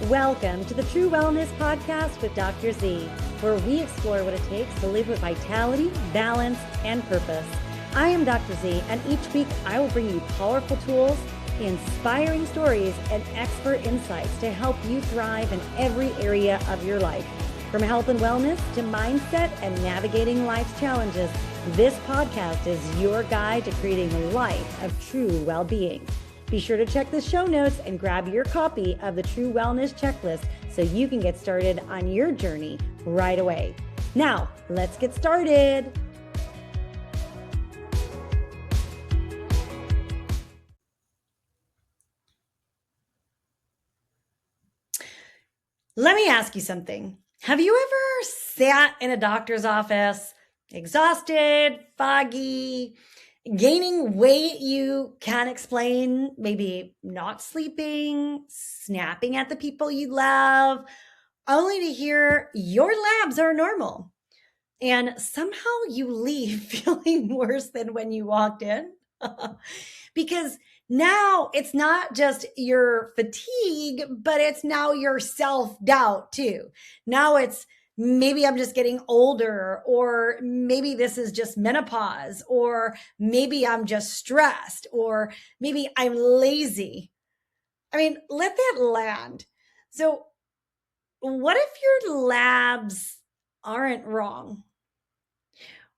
Welcome to the True Wellness Podcast with Dr. Z, where we explore what it takes to live with vitality, balance, and purpose. I am Dr. Z, and each week I will bring you powerful tools, inspiring stories, and expert insights to help you thrive in every area of your life. From health and wellness to mindset and navigating life's challenges, this podcast is your guide to creating a life of true well-being. Be sure to check the show notes and grab your copy of the True Wellness Checklist so you can get started on your journey right away. Now, let's get started. Let me ask you something. Have you ever sat in a doctor's office, exhausted, foggy, gaining weight you can't explain, maybe not sleeping, snapping at the people you love, only to hear your labs are normal, and somehow you leave feeling worse than when you walked in? Because now it's not just your fatigue, but it's now your self-doubt too. Now it's maybe I'm just getting older, or maybe this is just menopause, or maybe I'm just stressed, or maybe I'm lazy. I mean, let that land. So what if your labs aren't wrong?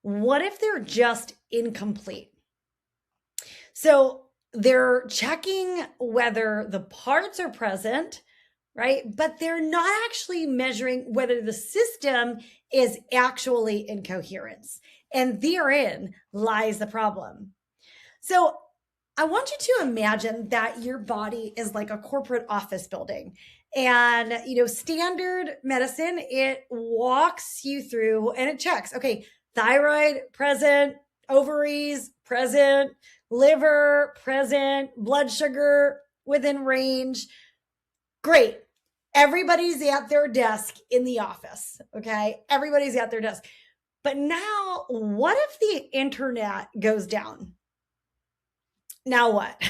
What if they're just incomplete? So they're checking whether the parts are present, right? But they're not actually measuring whether the system is actually in coherence. And therein lies the problem. So I want you to imagine that your body is like a corporate office building. And, standard medicine, it walks you through and it checks, okay, thyroid present, ovaries present, liver present, blood sugar within range. Great. Everybody's at their desk in the office. Okay. Everybody's at their desk. But now, what if the internet goes down? Now what?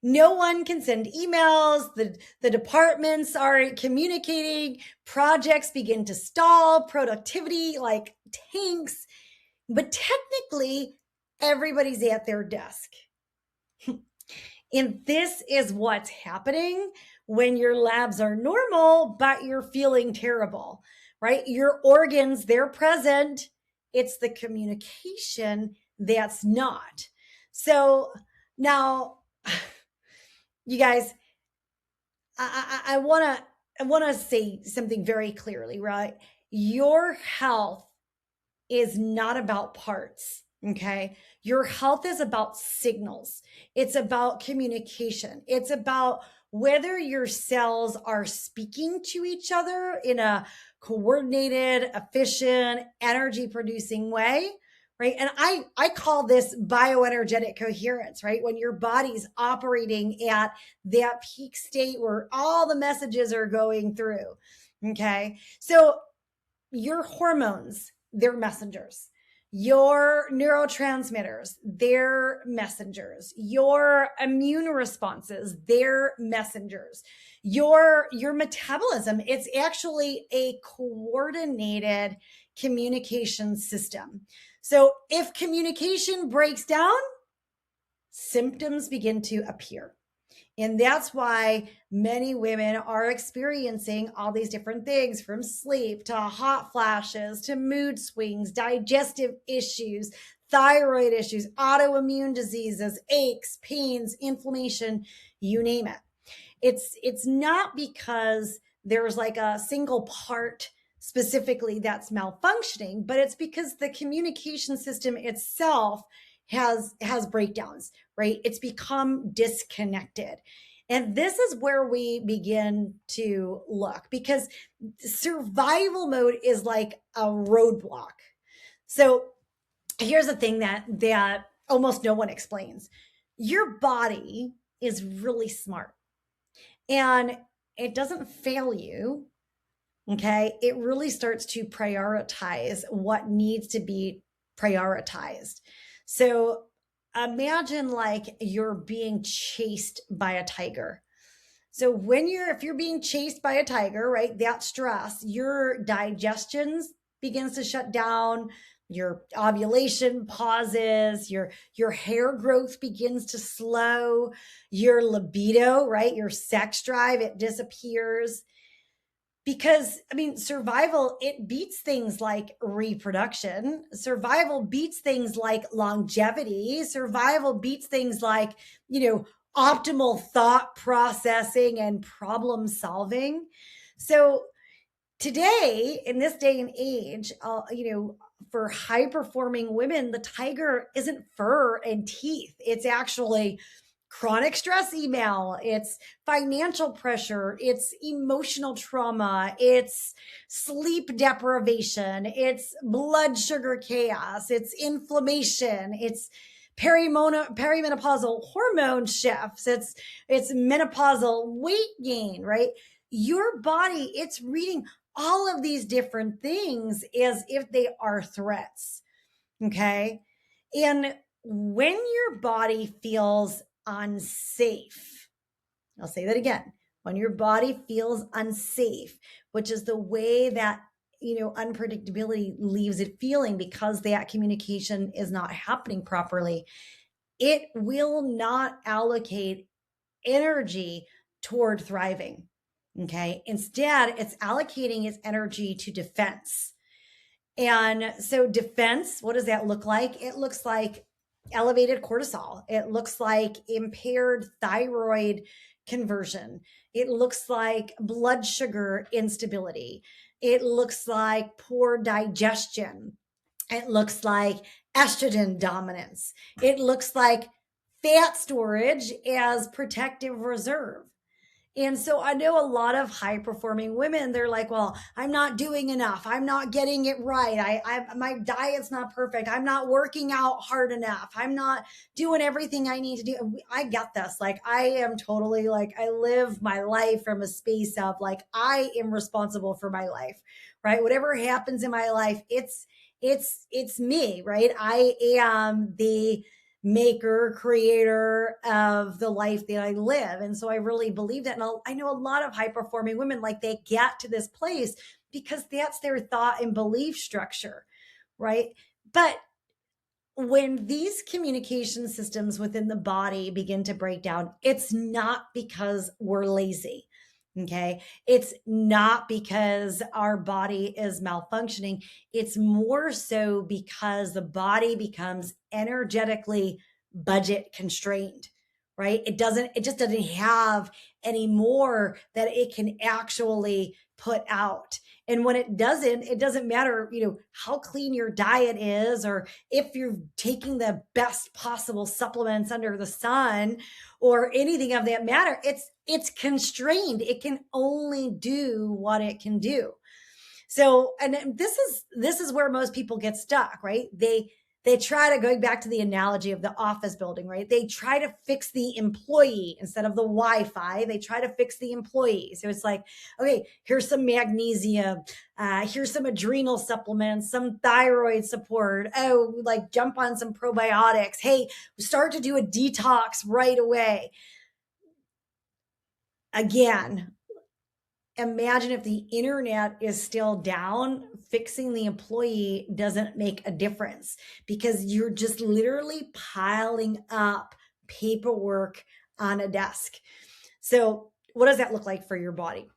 No one can send emails. The departments aren't communicating. Projects begin to stall. Productivity like tanks. But technically, everybody's at their desk. And this is what's happening when your labs are normal, but you're feeling terrible, right? Your organs, they're present. It's the communication that's not. So now, you guys, I want to say something very clearly, right? Your health is not about parts. Okay. Your health is about signals. It's about communication. It's about whether your cells are speaking to each other in a coordinated, efficient, energy producing way, right? And I call this bioenergetic coherence, right? When your body's operating at that peak state where all the messages are going through. Okay. So your hormones, they're messengers. Your neurotransmitters, they're messengers. Your immune responses, they're messengers. Your metabolism, it's actually a coordinated communication system. So if communication breaks down, symptoms begin to appear. And that's why many women are experiencing all these different things, from sleep to hot flashes to mood swings, digestive issues, thyroid issues, autoimmune diseases, aches, pains, inflammation, you name it. It's not because there's like a single part specifically that's malfunctioning, but it's because the communication system itself has breakdowns, right? It's become disconnected. And this is where we begin to look, because survival mode is like a roadblock. So here's the thing that almost no one explains. Your body is really smart, and it doesn't fail you. Okay. It really starts to prioritize what needs to be prioritized. So imagine like you're being chased by a tiger, So if you're being chased by a tiger, right, that stress, your digestion begins to shut down, your ovulation pauses, your hair growth begins to slow, your libido, right, your sex drive, it disappears. Because I mean, survival, it beats things like reproduction. Survival beats things like longevity. Survival beats things like, optimal thought processing and problem solving. So today, in this day and age, for high performing women, the tiger isn't fur and teeth. It's actually chronic stress email, it's financial pressure, it's emotional trauma, it's sleep deprivation, it's blood sugar chaos, it's inflammation, it's perimenopausal hormone shifts, it's menopausal weight gain, right? Your body, it's reading all of these different things as if they are threats. Okay. And when your body feels unsafe, I'll say that again. When your body feels unsafe, which is the way that, unpredictability leaves it feeling because that communication is not happening properly, it will not allocate energy toward thriving. Okay. Instead, it's allocating its energy to defense. And so, defense, what does that look like? It looks like elevated cortisol, it looks like impaired thyroid conversion, it looks like blood sugar instability, it looks like poor digestion, it looks like estrogen dominance, it looks like fat storage as protective reserve. And so I know a lot of high performing women, they're like, well, I'm not doing enough. I'm not getting it right. My diet's not perfect. I'm not working out hard enough. I'm not doing everything I need to do. I get this. Like, I am totally like, I live my life from a space of like, I am responsible for my life, right? Whatever happens in my life, it's me, right? I am the maker, creator of the life that I live. And so I really believe that. And I know a lot of high performing women, like, they get to this place because that's their thought and belief structure, right? But when these communication systems within the body begin to break down, it's not because we're lazy. Okay. It's not because our body is malfunctioning. It's more so because the body becomes energetically budget constrained, right? It just doesn't have any more that it can actually put out. And when it doesn't matter, how clean your diet is, or if you're taking the best possible supplements under the sun, or anything of that matter. It's constrained. It can only do what it can do. So, and this is where most people get stuck, right? They try to, going back to the analogy of the office building, right? They try to fix the employee instead of the Wi-Fi. They try to fix the employee. So it's like, okay, here's some magnesium, here's some adrenal supplements, some thyroid support. Oh, like, jump on some probiotics. Hey, start to do a detox right away. Again, imagine if the internet is still down, fixing the employee doesn't make a difference because you're just literally piling up paperwork on a desk. So, what does that look like for your body?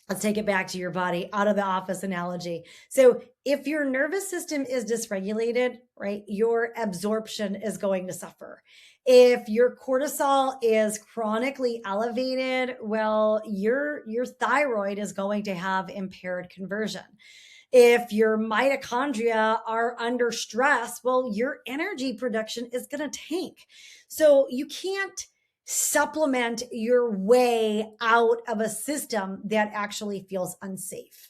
Let's take it back to your body, out of the office analogy. So, if your nervous system is dysregulated, right, your absorption is going to suffer. If your cortisol is chronically elevated, well, your thyroid is going to have impaired conversion. If your mitochondria are under stress, well, your energy production is going to tank. So you can't supplement your way out of a system that actually feels unsafe.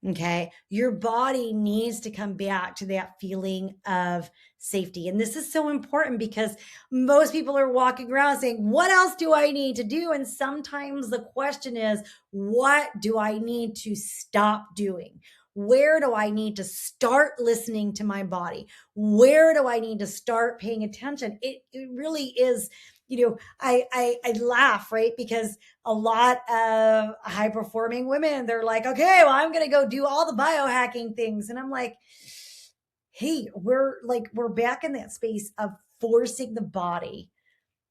Okay. Your body needs to come back to that feeling of safety. And this is so important because most people are walking around saying, what else do I need to do? And sometimes the question is, what do I need to stop doing? Where do I need to start listening to my body? Where do I need to start paying attention? It really is I laugh, right? Because a lot of high performing women, they're like, okay, well, I'm going to go do all the biohacking things. And I'm like, hey, we're back in that space of forcing the body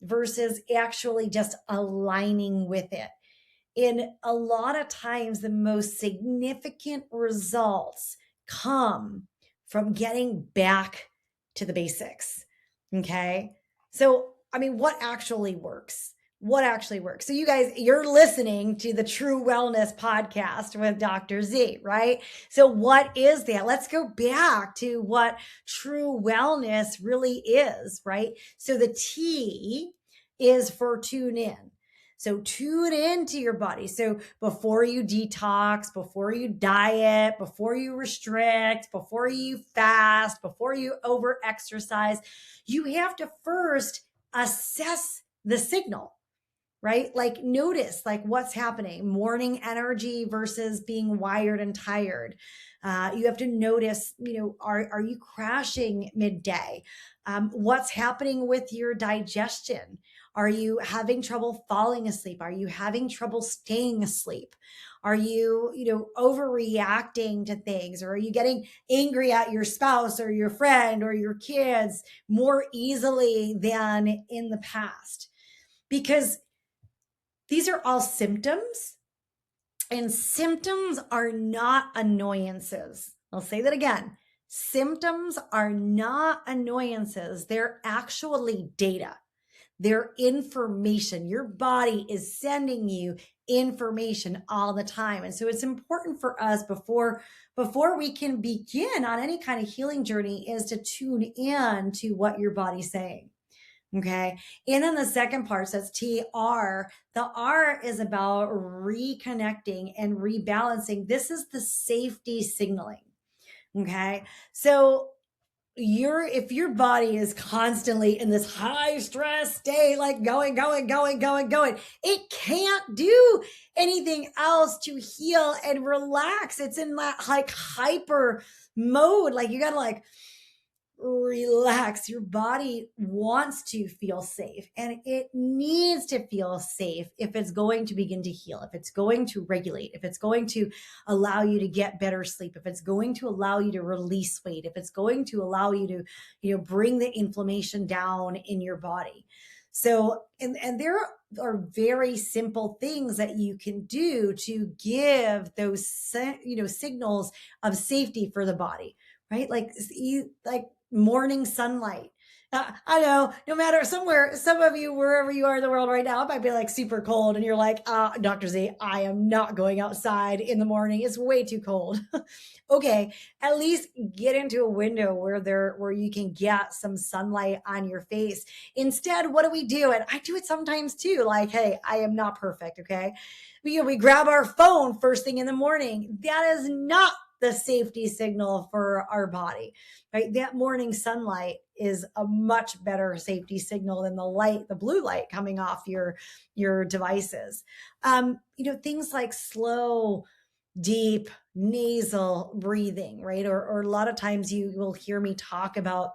versus actually just aligning with it. And a lot of times, the most significant results come from getting back to the basics. Okay. So, I mean, what actually works? What actually works? So, you guys, you're listening to the True Wellness podcast with Dr. Z, right? So, what is that? Let's go back to what true wellness really is, right? So, the T is for tune in. So tune into your body. So before you detox, before you diet, before you restrict, before you fast, before you over exercise, you have to first assess the signal, right? Like notice like what's happening, morning energy versus being wired and tired. You have to notice, are you crashing midday? What's happening with your digestion? Are you having trouble falling asleep? Are you having trouble staying asleep? Are you, overreacting to things? Or are you getting angry at your spouse or your friend or your kids more easily than in the past? Because these are all symptoms, and symptoms are not annoyances. I'll say that again. Symptoms are not annoyances. They're actually data. They're information. Your body is sending you information all the time. And so it's important for us before we can begin on any kind of healing journey is to tune in to what your body's saying. Okay. And then the second part says TR. The R is about reconnecting and rebalancing. This is the safety signaling. Okay. So if your body is constantly in this high stress state, like going, it can't do anything else to heal and relax. It's in that like hyper mode. Like you gotta like relax. Your body wants to feel safe and it needs to feel safe if it's going to begin to heal, if it's going to regulate, if it's going to allow you to get better sleep, if it's going to allow you to release weight, if it's going to allow you to, bring the inflammation down in your body. So, and there are very simple things that you can do to give those, signals of safety for the body, right? Like morning sunlight. I know, no matter some of you, wherever you are in the world right now, it might be like super cold and you're like, Dr. Z, I am not going outside in the morning. It's way too cold. Okay, at least get into a window where you can get some sunlight on your face. Instead, what do we do? And I do it sometimes too. Like, hey, I am not perfect. Okay. We grab our phone first thing in the morning. That is not the safety signal for our body, right? That morning sunlight is a much better safety signal than the blue light coming off your devices. Things like slow, deep nasal breathing, right? Or a lot of times you will hear me talk about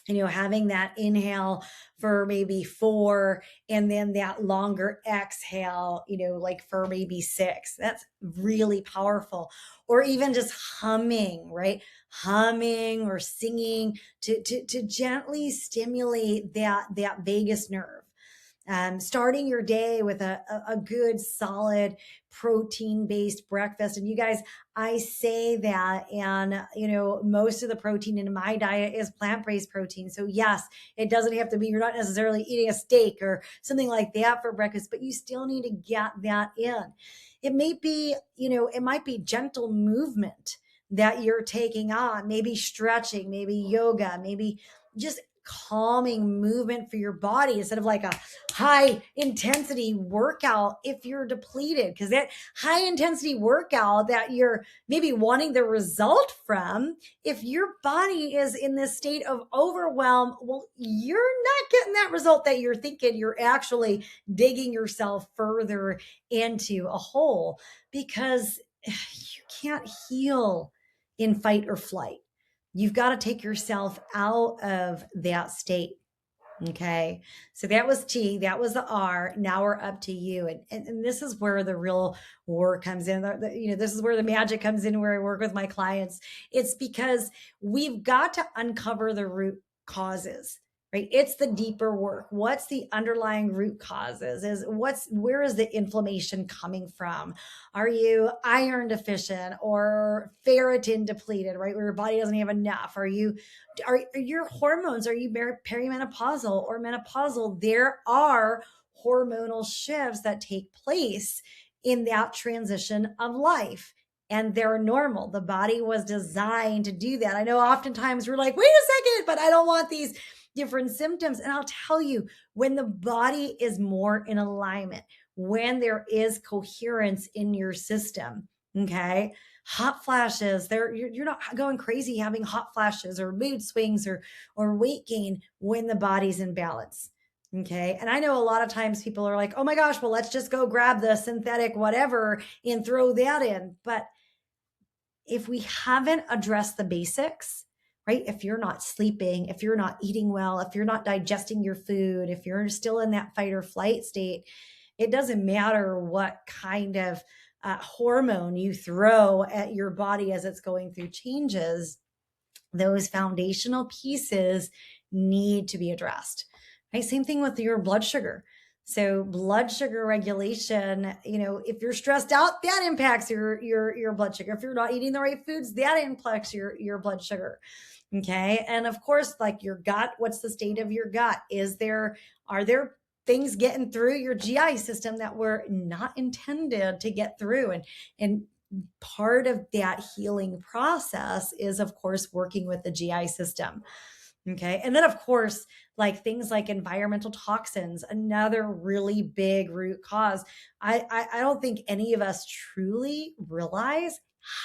having that inhale for maybe 4 and then that longer exhale, like for maybe 6. That's really powerful. Or even just humming, right? Humming or singing to gently stimulate that vagus nerve. Starting your day with a good solid protein based breakfast. And you guys, I say that, and most of the protein in my diet is plant-based protein. So yes, it doesn't have to be, you're not necessarily eating a steak or something like that for breakfast, but you still need to get that in. It may be, it might be gentle movement that you're taking on, maybe stretching, maybe yoga, maybe just calming movement for your body instead of like a high intensity workout if you're depleted. Because that high intensity workout that you're maybe wanting the result from, if your body is in this state of overwhelm, well, you're not getting that result that you're thinking. You're actually digging yourself further into a hole because you can't heal in fight or flight. You've got to take yourself out of that state. Okay. So that was T, that was the R. Now we're up to you. And this is where the real work comes in. This is where the magic comes in, where I work with my clients. It's because we've got to uncover the root causes, right? It's the deeper work. What's the underlying root causes? Where is the inflammation coming from? Are you iron deficient or ferritin depleted, right? Where your body doesn't have enough? Are your hormones, are you perimenopausal or menopausal? There are hormonal shifts that take place in that transition of life, and they're normal. The body was designed to do that. I know oftentimes we're like, wait a second, but I don't want these different symptoms. And I'll tell you, when the body is more in alignment, when there is coherence in your system, okay, hot flashes, you're not going crazy having hot flashes or mood swings or weight gain when the body's in balance. Okay. And I know a lot of times people are like, oh my gosh, well, let's just go grab the synthetic whatever and throw that in. But if we haven't addressed the basics, right? If you're not sleeping, if you're not eating well, if you're not digesting your food, if you're still in that fight or flight state, it doesn't matter what kind of hormone you throw at your body as it's going through changes. Those foundational pieces need to be addressed, right? Same thing with your blood sugar. So blood sugar regulation, if you're stressed out, that impacts your blood sugar. If you're not eating the right foods, that impacts your blood sugar. Okay. And of course, like your gut, what's the state of your gut? Are there things getting through your GI system that were not intended to get through? And part of that healing process is, of course, working with the GI system. Okay. And then, of course, like things like environmental toxins, another really big root cause. I don't think any of us truly realize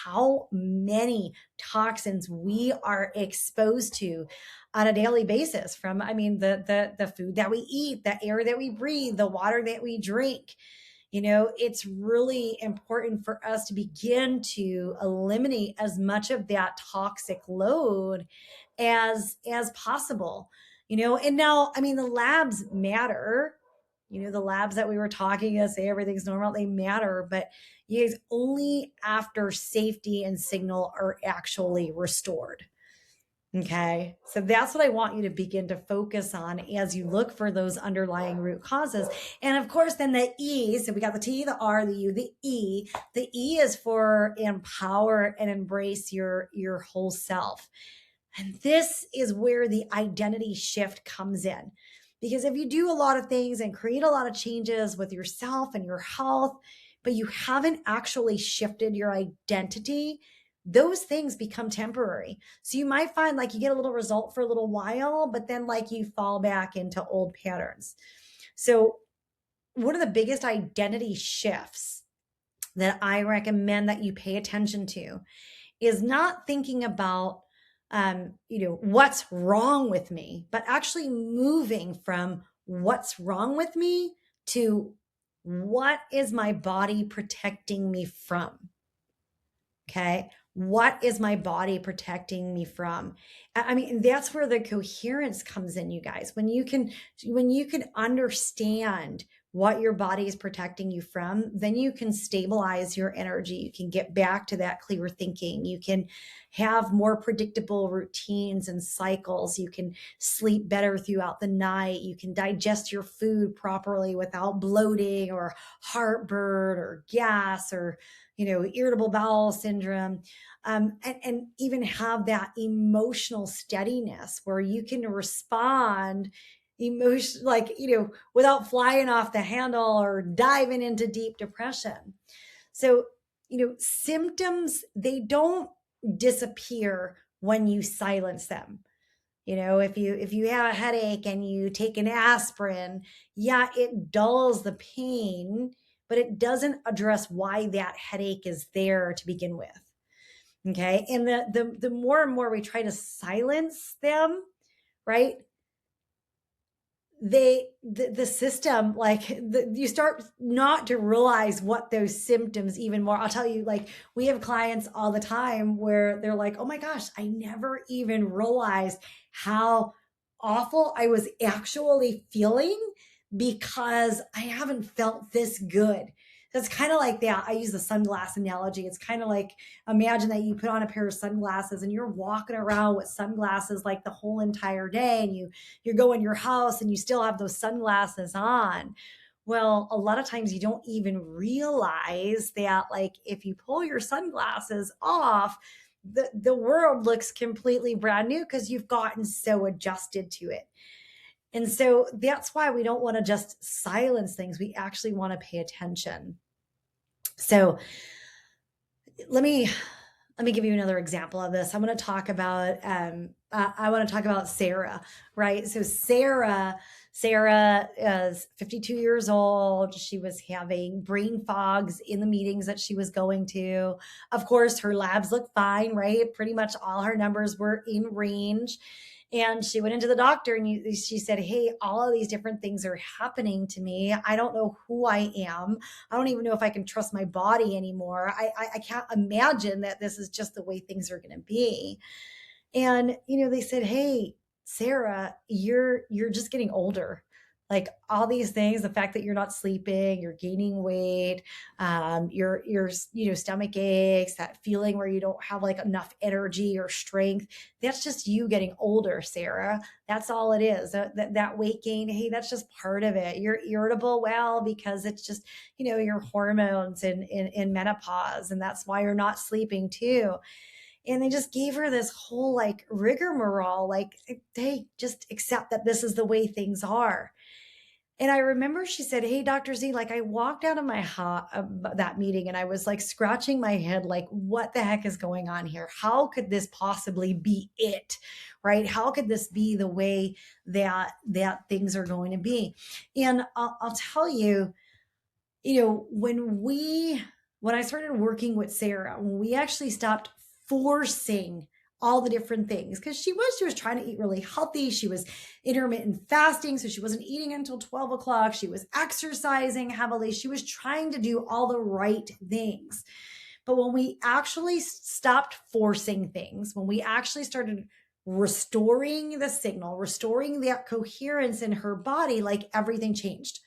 how many toxins we are exposed to on a daily basis from, the food that we eat, the air that we breathe, the water that we drink. It's really important for us to begin to eliminate as much of that toxic load as possible. And now, the labs matter. The labs that we were talking to say everything's normal, they matter, but you guys, only after safety and signal are actually restored. Okay. So that's what I want you to begin to focus on as you look for those underlying root causes. And of course, then the E, so we got the T, the R, the U, the E. The E is for empower and embrace your whole self. And this is where the identity shift comes in. Because if you do a lot of things and create a lot of changes with yourself and your health, but you haven't actually shifted your identity, those things become temporary. So you might find like you get a little result for a little while, but then like you fall back into old patterns. So one of the biggest identity shifts that I recommend that you pay attention to is not thinking about what's wrong with me, but actually moving from what's wrong with me to what is my body protecting me from? Okay. What is my body protecting me from? That's where the coherence comes in, you guys. When you can understand what your body is protecting you from, then you can stabilize your energy. You can get back to that clear thinking. You can have more predictable routines and cycles. You can sleep better throughout the night. You can digest your food properly without bloating or heartburn or gas or irritable bowel syndrome, and even have that emotional steadiness where you can respond without flying off the handle or diving into deep depression. So, symptoms, they don't disappear when you silence them. If you have a headache and you take an aspirin, yeah, it dulls the pain, but it doesn't address why that headache is there to begin with. Okay. And the more and more we try to silence them, right? The system, you start not to realize what those symptoms even more. I'll tell you, we have clients all the time where they're like, oh my gosh, I never even realized how awful I was actually feeling because I haven't felt this good. So it's kind of like that. I use the sunglass analogy. It's kind of like, imagine that you put on a pair of sunglasses and you're walking around with sunglasses like the whole entire day, and you go in your house and you still have those sunglasses on. Well, a lot of times you don't even realize that, like, if you pull your sunglasses off, the world looks completely brand new because you've gotten so adjusted to it. And so that's why we don't want to just silence things. We actually want to pay attention. So let me give you another example of this. I want to talk about Sarah, right? So Sarah is 52 years old. She was having brain fogs in the meetings that she was going to. Of course, her labs look fine, right? Pretty much all her numbers were in range. And she went into the doctor and she said, hey, all of these different things are happening to me. I don't know who I am. I don't even know if I can trust my body anymore. I can't imagine that this is just the way things are going to be. And, they said, hey, Sarah, you're just getting older. Like all these things, the fact that you're not sleeping, you're gaining weight, your stomach aches, that feeling where you don't have like enough energy or strength. That's just you getting older, Sarah. That's all it is. That weight gain, hey, that's just part of it. You're irritable, well, because it's just, your hormones in menopause, and that's why you're not sleeping too. And they just gave her this whole like rigmarole, like, hey, just accept that this is the way things are. And I remember she said, hey, Dr. Z, like I walked out of that meeting and I was like scratching my head, like, what the heck is going on here? How could this possibly be it? Right? How could this be the way that things are going to be? And I'll tell you, when I started working with Sarah, when we actually stopped forcing all the different things, because she was trying to eat really healthy. She was intermittent fasting, so she wasn't eating until 12 o'clock. She was exercising heavily. She was trying to do all the right things. But when we actually stopped forcing things, when we actually started restoring the signal, restoring that coherence in her body, like everything changed.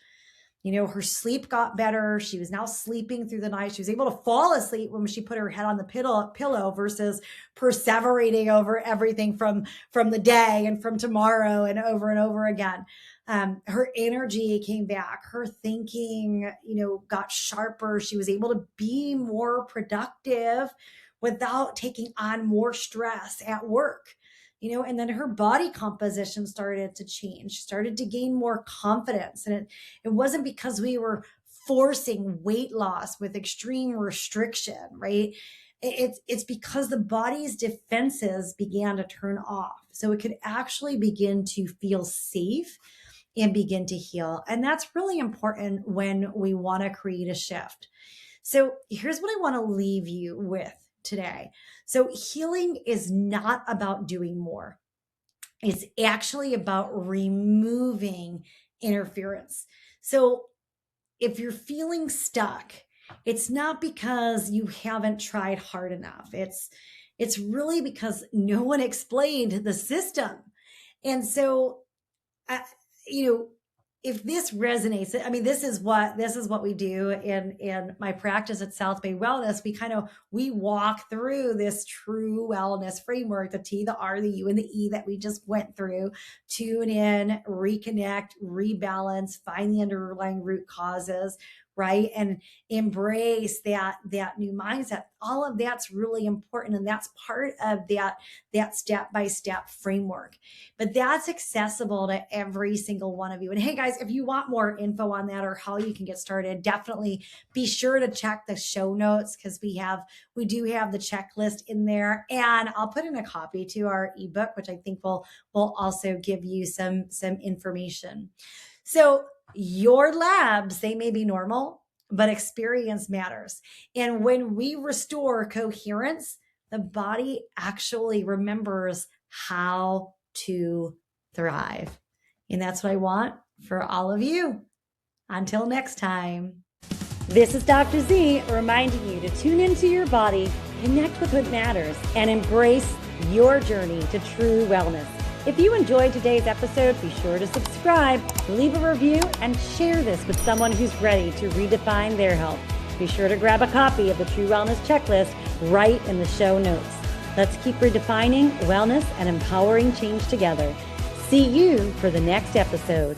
Her sleep got better. She was now sleeping through the night. She was able to fall asleep when she put her head on the pillow versus perseverating over everything from the day and from tomorrow and over again. Her energy came back. Her thinking, got sharper. She was able to be more productive without taking on more stress at work. And then her body composition started to change, started to gain more confidence. And it wasn't because we were forcing weight loss with extreme restriction, right? It's because the body's defenses began to turn off. So it could actually begin to feel safe and begin to heal. And that's really important when we want to create a shift. So here's what I want to leave you with today. So healing is not about doing more. It's actually about removing interference. So if you're feeling stuck, it's not because you haven't tried hard enough. It's really because no one explained the system. And so, if this resonates, this is what we do in my practice at South Bay Wellness. We walk through this true wellness framework, the T, the R, the U, and the E that we just went through. Tune in, reconnect, rebalance, find the underlying root causes, right? And embrace that new mindset. All of that's really important. And that's part of that step-by-step framework. But that's accessible to every single one of you. And hey guys, if you want more info on that or how you can get started, definitely be sure to check the show notes, because we do have the checklist in there. And I'll put in a copy to our ebook, which I think will also give you some information. So your labs, they may be normal, but experience matters. And when we restore coherence, the body actually remembers how to thrive. And that's what I want for all of you. Until next time. This is Dr. Z reminding you to tune into your body, connect with what matters, and embrace your journey to true wellness. If you enjoyed today's episode, be sure to subscribe, leave a review, and share this with someone who's ready to redefine their health. Be sure to grab a copy of the True Wellness Checklist right in the show notes. Let's keep redefining wellness and empowering change together. See you for the next episode.